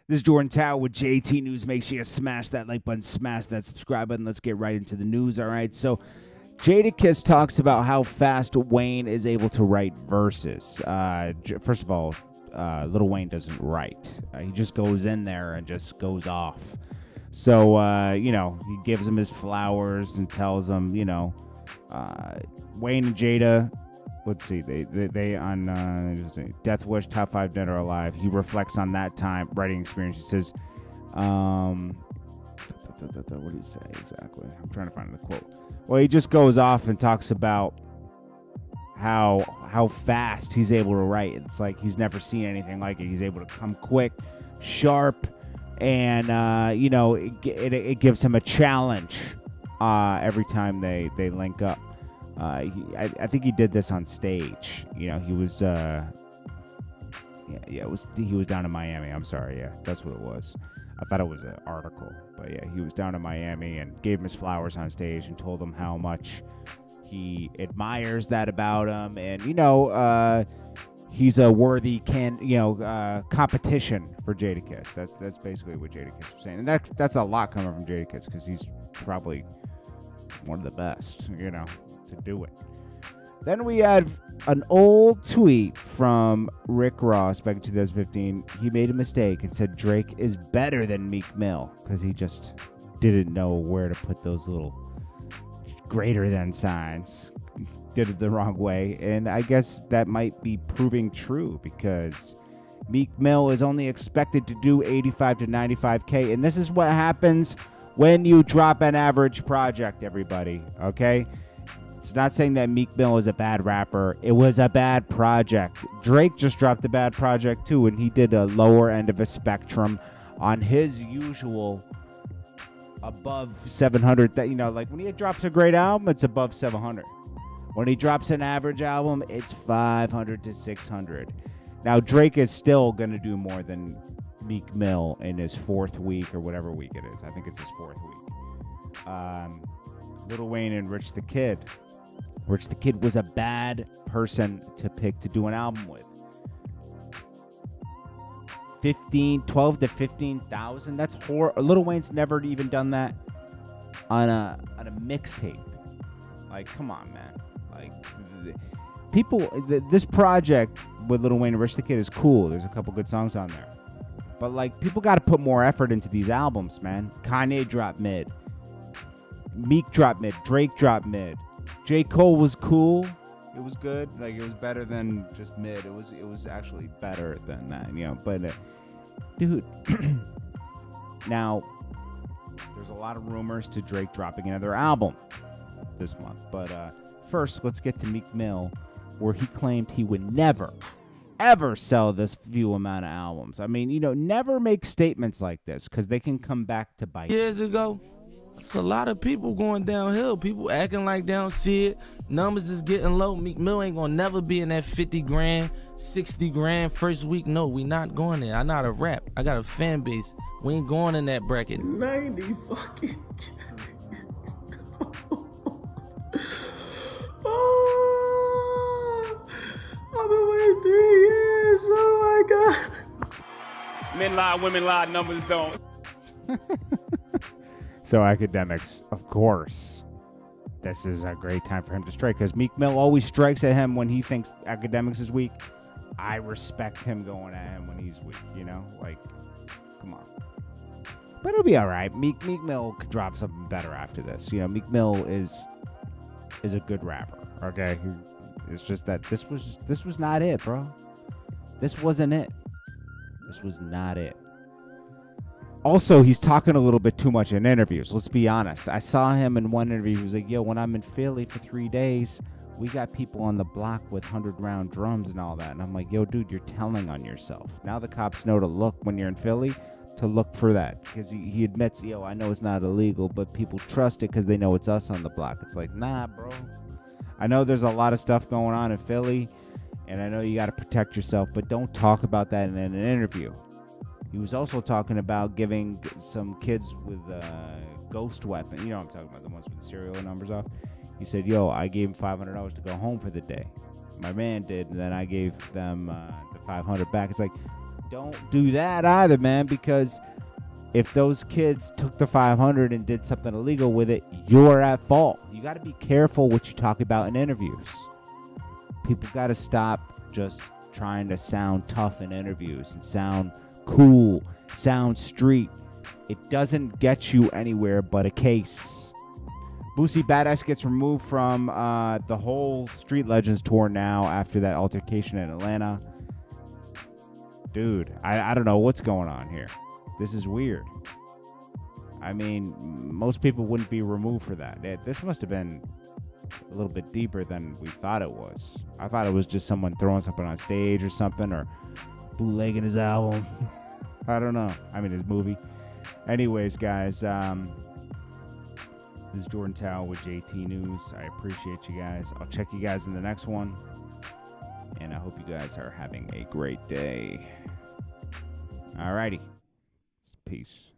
This is Jordan Tower with JT News. Make sure you smash that like button, smash that subscribe button. Let's get right into the news, all right? So Jadakiss talks about how fast Wayne is able to write verses. First of all, Lil Wayne doesn't write. He just goes in there and just goes off. So, he gives him his flowers and tells him, Wayne and Jada, let's see, they on Death Wish Top 5 Dead or Alive. He reflects on that time writing experience. He says, what did he say exactly? I'm trying to find the quote. Well, he just goes off and talks about how fast he's able to write. It's like he's never seen anything like it. He's able to come quick, sharp, and it gives him a challenge every time they link up. I think he did this on stage. He was he was down in Miami. I'm sorry, that's what it was. I thought it was an article, but yeah, he was down in Miami and gave him his flowers on stage and told him how much he admires that about him, and he's a worthy competition for Jadakiss. That's basically what Jadakiss was saying, and that's a lot coming from Jadakiss because he's probably one of the best, to do it. Then we had an old tweet from Rick Ross back in 2015. He made a mistake and said Drake is better than Meek Mill because he just didn't know where to put those little greater than signs. Did it the wrong way, and I guess that might be proving true because Meek Mill is only expected to do 85 to 95K, and this is what happens when you drop an average project, everybody, okay? It's not saying that Meek Mill is a bad rapper. It was a bad project. Drake just dropped a bad project too, and he did a lower end of a spectrum on his usual above 700. Like when he drops a great album, it's above 700. When he drops an average album, it's 500 to 600. Now, Drake is still going to do more than Meek Mill in his fourth week or whatever week it is. I think it's his fourth week. Lil Wayne and Rich the Kid. Rich the Kid was a bad person to pick to do an album with. 12 to 15,000. That's horrible. Lil Wayne's never even done that on a mixtape. Like, come on, man. Like, this project with Lil Wayne and Rich the Kid is cool. There's a couple good songs on there. But, like, people got to put more effort into these albums, man. Kanye dropped mid. Meek dropped mid. Drake dropped mid. J. Cole was cool. It was good. Like, it was better than just mid. It was actually better than that, But, dude, now, there's a lot of rumors to Drake dropping another album this month. But first, let's get to Meek Mill, where he claimed he would never, ever sell this few amount of albums. I mean, never make statements like this because they can come back to bite. Years ago, it's a lot of people going downhill. People acting like they don't see it. Numbers is getting low. Meek Mill ain't gonna never be in that 50 grand, 60 grand first week. No, we not going there. I not a rap. I got a fan base. We ain't going in that bracket. 90 fucking. I've been waiting 3 years. Oh my God. Men lie, women lie, numbers don't. So academics, of course, this is a great time for him to strike because Meek Mill always strikes at him when he thinks academics is weak. I respect him going at him when he's weak, Like, come on. But it'll be all right. Meek Mill could drop something better after this. Meek Mill is a good rapper, okay? It's just that this was not it, bro. This wasn't it. This was not it. Also, he's talking a little bit too much in interviews. Let's be honest. I saw him in one interview. He was like, yo, when I'm in Philly for 3 days, we got people on the block with 100-round drums and all that. And I'm like, yo, dude, you're telling on yourself. Now the cops know to look when you're in Philly to look for that. Because he admits, yo, I know it's not illegal, but people trust it because they know it's us on the block. It's like, nah, bro. I know there's a lot of stuff going on in Philly, and I know you got to protect yourself, but don't talk about that in an interview. He was also talking about giving some kids with ghost weapon. I'm talking about the ones with the serial numbers off. He said, yo, I gave him $500 to go home for the day. My man did, and then I gave them the $500 back. It's like, don't do that either, man, because if those kids took the 500 and did something illegal with it, you're at fault. You got to be careful what you talk about in interviews. People got to stop just trying to sound tough in interviews and sound cool, sound street. It doesn't get you anywhere but a case. Boosie Badass gets removed from the whole Street Legends tour now after that altercation in Atlanta. Dude, I don't know what's going on here. This is weird. I mean, most people wouldn't be removed for that. This must have been a little bit deeper than we thought it was. I thought it was just someone throwing something on stage or something, or bootlegging his album. I don't know. I mean, his movie. Anyways, guys, this is Jordan Tower with JT News. I appreciate you guys. I'll check you guys in the next one. And I hope you guys are having a great day. Alrighty. Peace.